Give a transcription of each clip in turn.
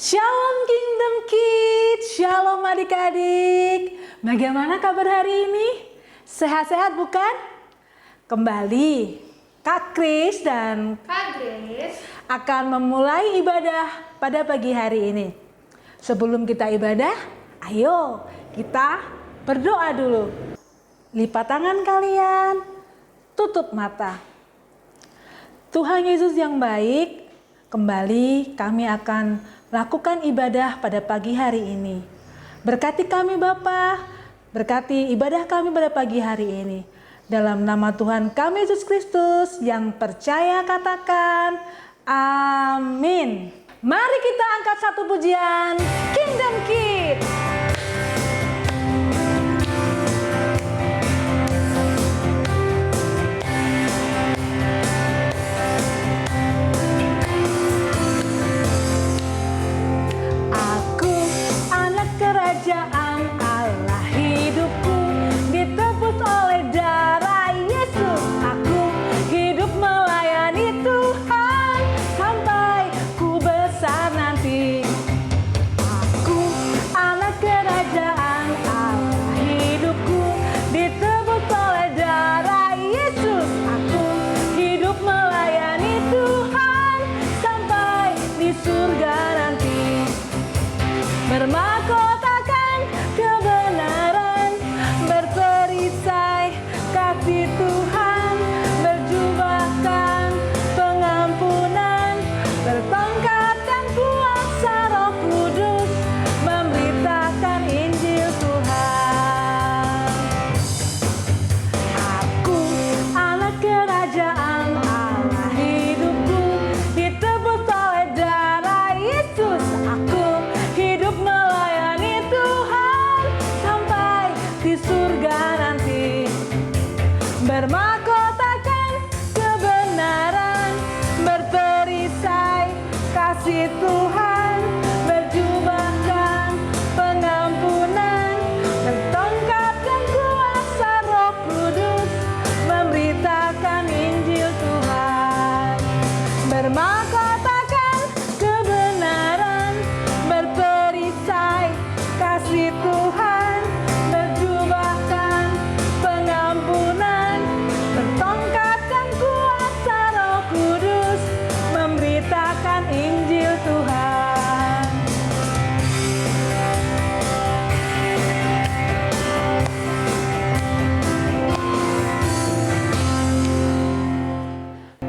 Shalom Kingdom Kids, Shalom adik-adik. Bagaimana kabar hari ini? Sehat-sehat bukan? Kembali Kak Kris dan Kak Grace akan memulai ibadah pada pagi hari ini. Sebelum kita ibadah, ayo kita berdoa dulu. Lipat tangan kalian, tutup mata. Tuhan Yesus yang baik, kembali kami akan lakukan ibadah pada pagi hari ini. Berkati kami Bapa, berkati ibadah kami pada pagi hari ini. Dalam nama Tuhan kami Yesus Kristus yang percaya katakan amin. Mari kita angkat satu pujian Kingdom Kids. Kerajaan Allah hidupku ditebus oleh darah Yesus. Aku hidup melayani Tuhan sampai ku besar nanti. Aku anak kerajaan Allah hidupku ditebus oleh darah Yesus. Aku hidup melayani Tuhan sampai di surga nanti. Bermahkotakan kebenaran, berperisai kasih Tuhan, berjubahkan pengampunan, bertongkatkan kuasa Roh Kudus, memberitakan Injil Tuhan. Aku anak kerajaan Allah, hidupku ditebus oleh darah Yesus. Aku hidup melayani Tuhan sampai di surga nanti. Bermahkotakan kebenaran, berperisai kasih Tuhan, berjubahkan pengampunan, bertongkatkan kuasa Roh Kudus, memberitakan Injil Tuhan. Bermahkotakan kebenaran, berperisai kasih Tuhan, berjubahkan pengampunan, bertongkatkan kuasa Roh Kudus, memberitakan Injil Tuhan.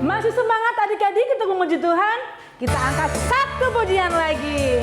Masih semangat adik-adik untuk memuji Tuhan? Kita angkat satu pujian lagi.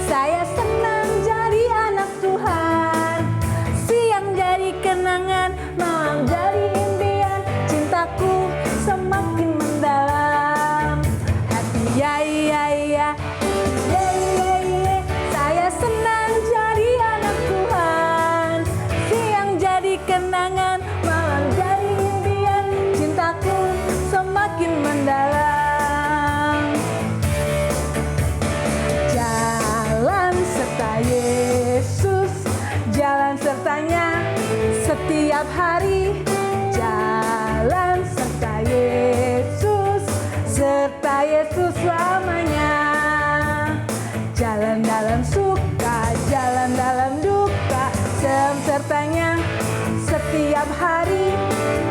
Saya senang jadi anak Tuhan. Siang jadi kenangan, malam jadi impian. Cintaku semakin mendalam. Saya senang jadi anak Tuhan. Siang jadi kenangan, malam jadi impian. Cintaku semakin mendalam. Jalan serta Yesus, jalan sertanya setiap hari. Jalan serta Yesus, serta Yesus selamanya. Jalan dalam suka, jalan dalam duka, sertanya setiap hari.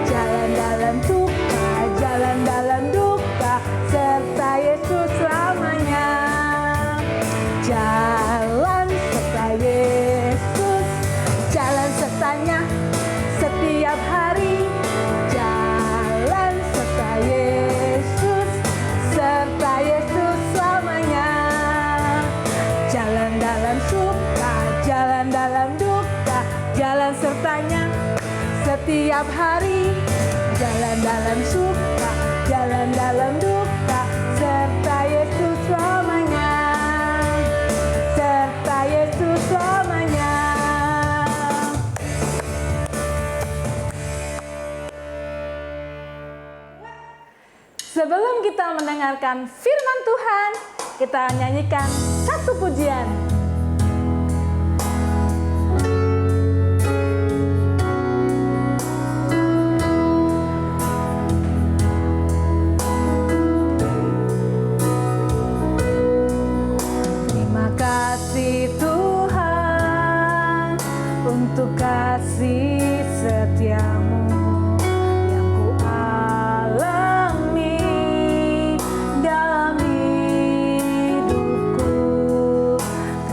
Jalan dalam suka, jalan dalam duka, serta Yesus selamanya. Jalan serta Yesus, jalan sertanya setiap hari. Jalan serta Yesus, serta Yesus selamanya. Jalan dalam suka, jalan dalam duka, jalan sertanya setiap hari. Jalan dalam suka, jalan dalam duka, serta Yesus selamanya. Serta Yesus selamanya. Sebelum kita mendengarkan firman Tuhan, kita nyanyikan satu pujian. Terima kasih Tuhan untuk kasih setiamu yang ku alami dalam hidupku.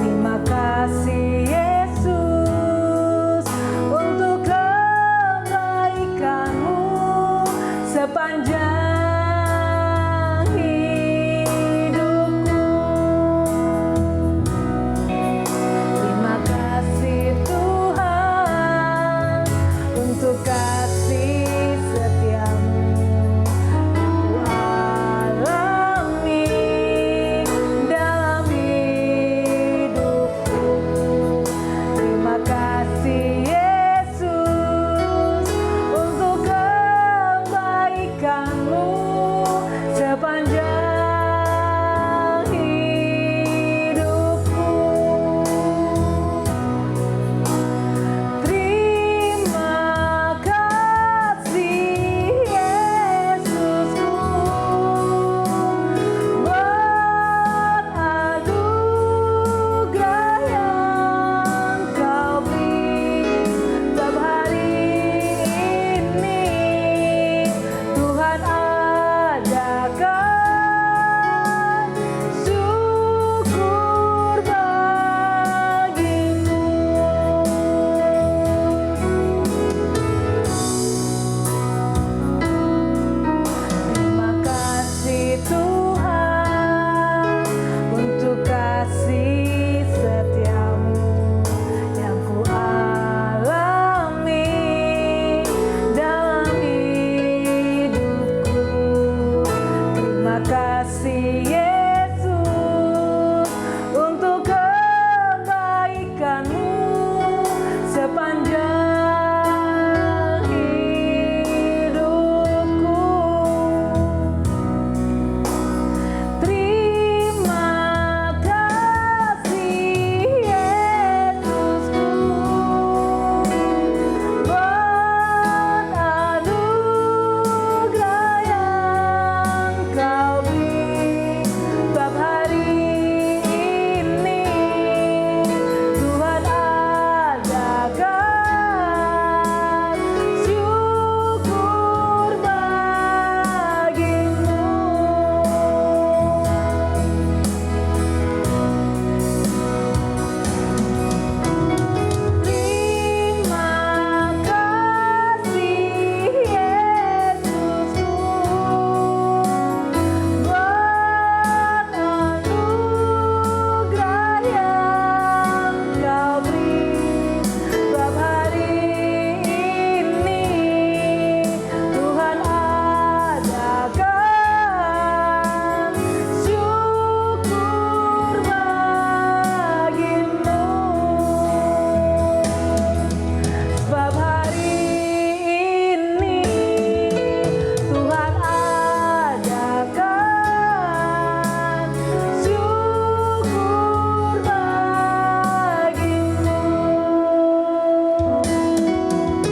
Terima kasih Yesus untuk kebaikanmu sepanjang hidupku. Terima kasih Tuhan untuk kasih setiamu yang ku alami dalam hidupku. Terima kasih Yesus untuk kebaikanmu sepanjang hidupku. Terima kasih Yesusku buat anugerah yang kau beri setiap hari ini. Tuhan adakan syukur bagimu. Terima kasih Tuhan untuk kasih setiamu yang ku alami dalam hidupku. Terima kasih Yesus untuk kebaikanmu sepanjang hidupku. Terima kasih Yesusku buat anugerah yang kau beri setiap hari ini. Tuhan adakan syukur bagimu. Terima kasih Yesusku buat anugerah yang kau beri setiap hari ini. Tuhan adakan syukur bagimu. Sebab hari ini Tuhan adakan syukur bagimu.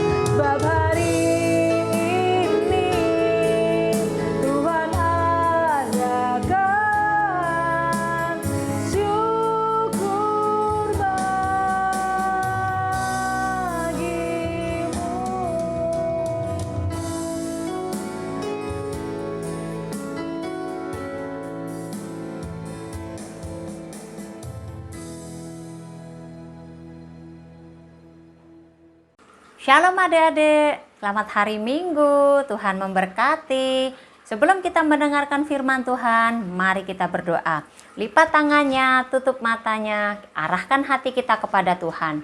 Sebab hari ini Tuhan adakan syukur Shalom adik-adik, selamat hari Minggu, Tuhan memberkati. Sebelum kita mendengarkan firman Tuhan, mari kita berdoa. Lipat tangannya, tutup matanya, arahkan hati kita kepada Tuhan.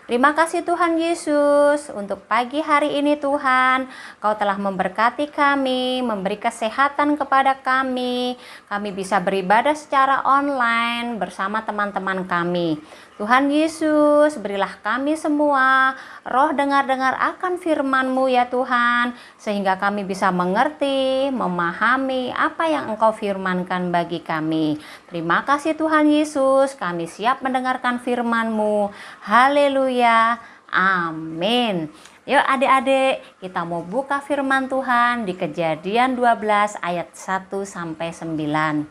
Terima kasih Tuhan Yesus untuk pagi hari ini Tuhan. Kau telah memberkati kami, memberi kesehatan kepada kami. Kami bisa beribadah secara online bersama teman-teman kami. Tuhan Yesus, berilah kami semua roh dengar-dengar akan firman-Mu ya Tuhan, sehingga kami bisa mengerti, memahami apa yang Engkau firmankan bagi kami. Terima kasih Tuhan Yesus, kami siap mendengarkan firman-Mu. Haleluya, amin. Yuk adik-adik, kita mau buka firman Tuhan di Kejadian 12 ayat 1 sampai 9.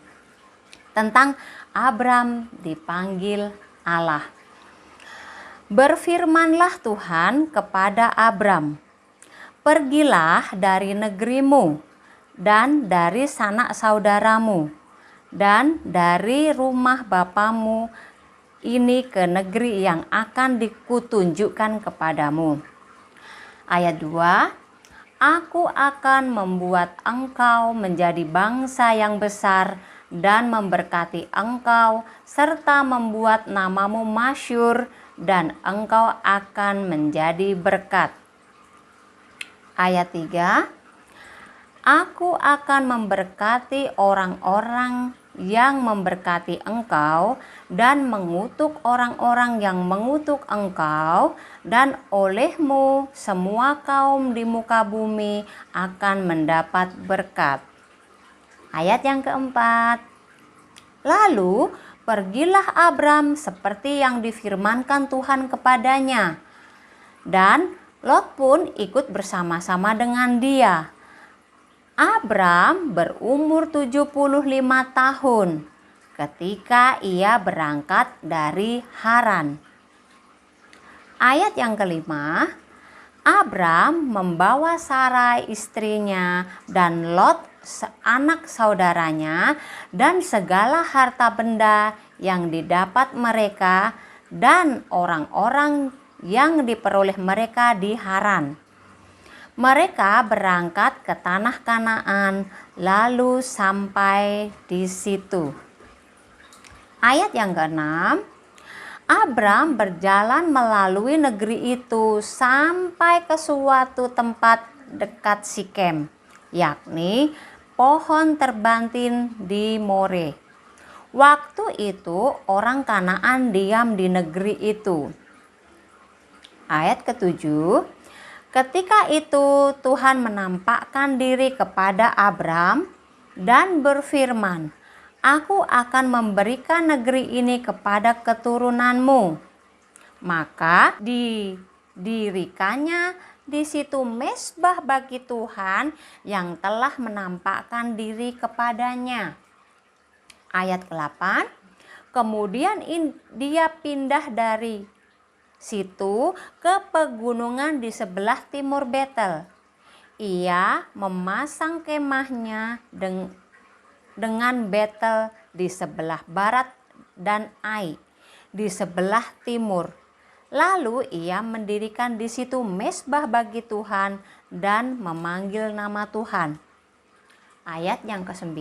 Tentang Abram dipanggil Allah. Berfirmanlah Tuhan kepada Abram, "Pergilah dari negerimu dan dari sanak saudaramu dan dari rumah bapamu ini ke negeri yang akan dikutunjukkan kepadamu." Ayat 2, "Aku akan membuat engkau menjadi bangsa yang besar dan memberkati engkau serta membuat namamu masyhur dan engkau akan menjadi berkat." Ayat 3, "Aku akan memberkati orang-orang yang memberkati engkau dan mengutuk orang-orang yang mengutuk engkau, dan olehmu semua kaum di muka bumi akan mendapat berkat." Ayat yang keempat, "Lalu pergilah Abram seperti yang difirmankan Tuhan kepadanya, dan Lot pun ikut bersama-sama dengan dia. Abram berumur 75 tahun ketika ia berangkat dari Haran." Ayat yang kelima, "Abram membawa Sarai istrinya dan Lot anak saudaranya dan segala harta benda yang didapat mereka dan orang-orang yang diperoleh mereka di Haran. Mereka berangkat ke tanah Kanaan lalu sampai di situ." Ayat yang keenam, "Abram berjalan melalui negeri itu sampai ke suatu tempat dekat Sikem, yakni pohon terbantin di More. Waktu itu orang Kanaan diam di negeri itu." Ayat ketujuh, "Ketika itu Tuhan menampakkan diri kepada Abram dan berfirman, 'Aku akan memberikan negeri ini kepada keturunanmu.' Maka didirikannya di situ mezbah bagi Tuhan yang telah menampakkan diri kepadanya." Ayat ke-8, "Kemudian dia pindah dari situ ke pegunungan di sebelah timur Betel. Ia memasang kemahnya dengan Betel di sebelah barat dan Ai di sebelah timur. Lalu ia mendirikan di situ mezbah bagi Tuhan dan memanggil nama Tuhan." Ayat yang ke-9,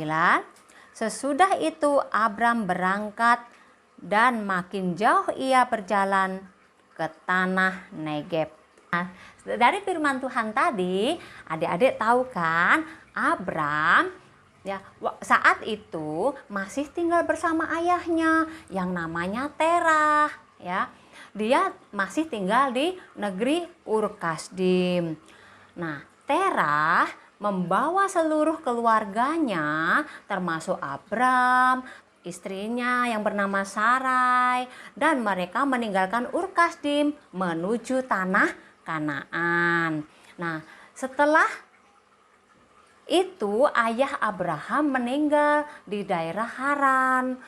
"Sesudah itu Abram berangkat dan makin jauh ia berjalan ke tanah Negeb." Nah, dari firman Tuhan tadi, adik-adik tahu kan, Abram ya saat itu masih tinggal bersama ayahnya yang namanya Terah ya. Dia masih tinggal di negeri Ur Kasdim. Nah, Terah membawa seluruh keluarganya termasuk Abram, istrinya yang bernama Sarai, dan mereka meninggalkan Ur Kasdim menuju tanah Kanaan. Nah, setelah itu ayah Abraham meninggal di daerah Haran.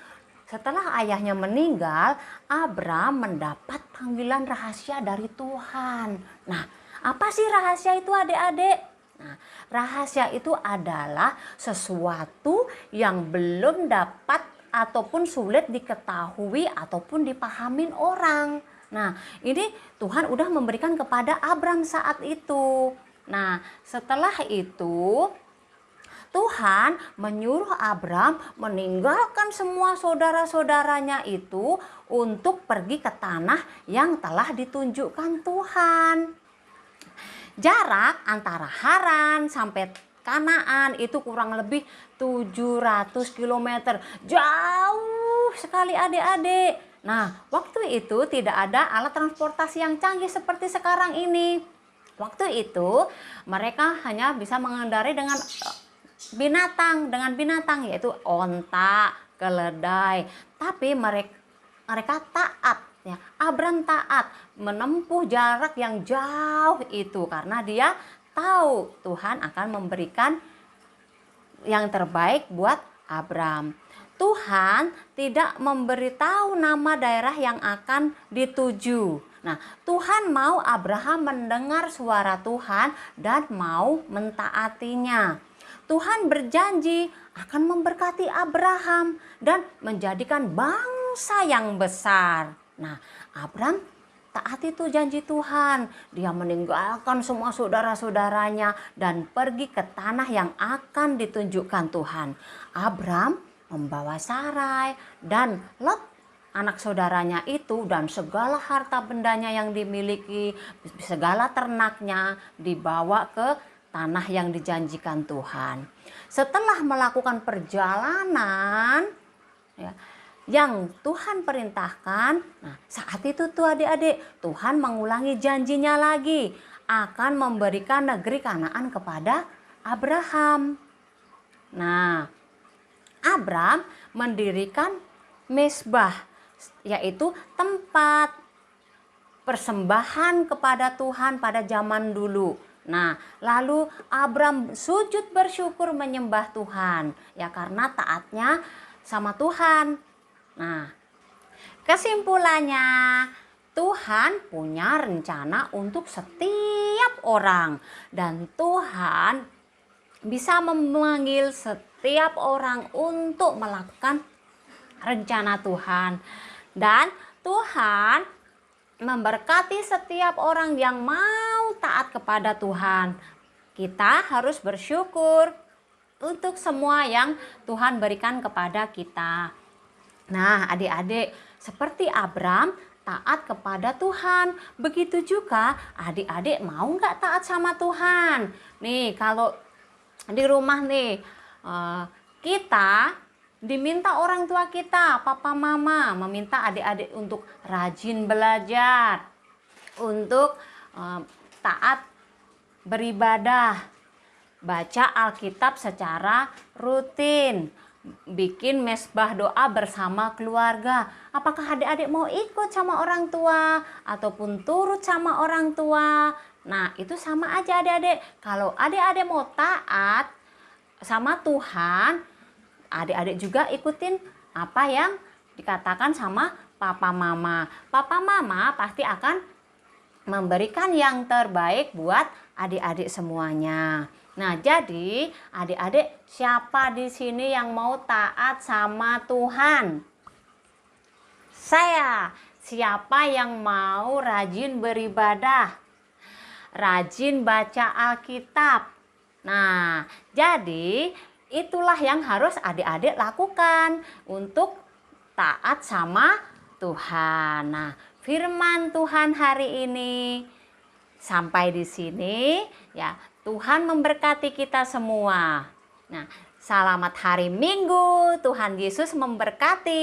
Setelah ayahnya meninggal, Abram mendapat panggilan rahasia dari Tuhan. Nah, apa sih rahasia itu adik-adik? Nah, rahasia itu adalah sesuatu yang belum dapat ataupun sulit diketahui ataupun dipahamin orang. Nah, ini Tuhan udah memberikan kepada Abram saat itu. Nah, setelah itu Tuhan menyuruh Abram meninggalkan semua saudara-saudaranya itu untuk pergi ke tanah yang telah ditunjukkan Tuhan. Jarak antara Haran sampai Kanaan itu kurang lebih 700 km. Jauh sekali adik-adik. Nah, waktu itu tidak ada alat transportasi yang canggih seperti sekarang ini. Waktu itu mereka hanya bisa mengendarai dengan binatang yaitu onta, keledai. Tapi mereka taat ya. Abram taat menempuh jarak yang jauh itu karena dia tahu Tuhan akan memberikan yang terbaik buat Abram. Tuhan tidak memberitahu nama daerah yang akan dituju. Nah, Tuhan mau Abraham mendengar suara Tuhan dan mau mentaatinya. Tuhan berjanji akan memberkati Abraham dan menjadikan bangsa yang besar. Nah, Abram taat itu janji Tuhan. Dia meninggalkan semua saudara-saudaranya dan pergi ke tanah yang akan ditunjukkan Tuhan. Abram membawa Sarai dan Lot anak saudaranya itu dan segala harta bendanya yang dimiliki, segala ternaknya dibawa ke tanah yang dijanjikan Tuhan. Setelah melakukan perjalanan ya, yang Tuhan perintahkan, nah saat itu tuh adik-adik, Tuhan mengulangi janjinya lagi akan memberikan negeri Kanaan kepada Abraham. Nah, Abram mendirikan mezbah, yaitu tempat persembahan kepada Tuhan pada zaman dulu. Nah, lalu Abram sujud bersyukur menyembah Tuhan, ya karena taatnya sama Tuhan. Nah, kesimpulannya Tuhan punya rencana untuk setiap orang dan Tuhan bisa memanggil setiap orang untuk melakukan rencana Tuhan. Dan Tuhan memberkati setiap orang yang mau taat kepada Tuhan. Kita harus bersyukur untuk semua yang Tuhan berikan kepada kita. Nah, adik-adik, seperti Abram taat kepada Tuhan, begitu juga adik-adik mau nggak taat sama Tuhan? Nih, kalau di rumah nih, kita diminta orang tua kita, papa mama, meminta adik-adik untuk rajin belajar, untuk taat beribadah, baca Alkitab secara rutin, bikin mezbah doa bersama keluarga. Apakah adik-adik mau ikut sama orang tua ataupun turut sama orang tua? Nah, itu sama aja adik-adik. Kalau adik-adik mau taat sama Tuhan, adik-adik juga ikutin apa yang dikatakan sama papa mama. Papa mama pasti akan memberikan yang terbaik buat adik-adik semuanya. Nah, jadi adik-adik, siapa di sini yang mau taat sama Tuhan? Saya. Siapa yang mau rajin beribadah? Rajin baca Alkitab. Nah, jadi itulah yang harus adik-adik lakukan untuk taat sama Tuhan. Nah, firman Tuhan hari ini sampai di sini ya. Tuhan memberkati kita semua. Nah, selamat hari Minggu. Tuhan Yesus memberkati.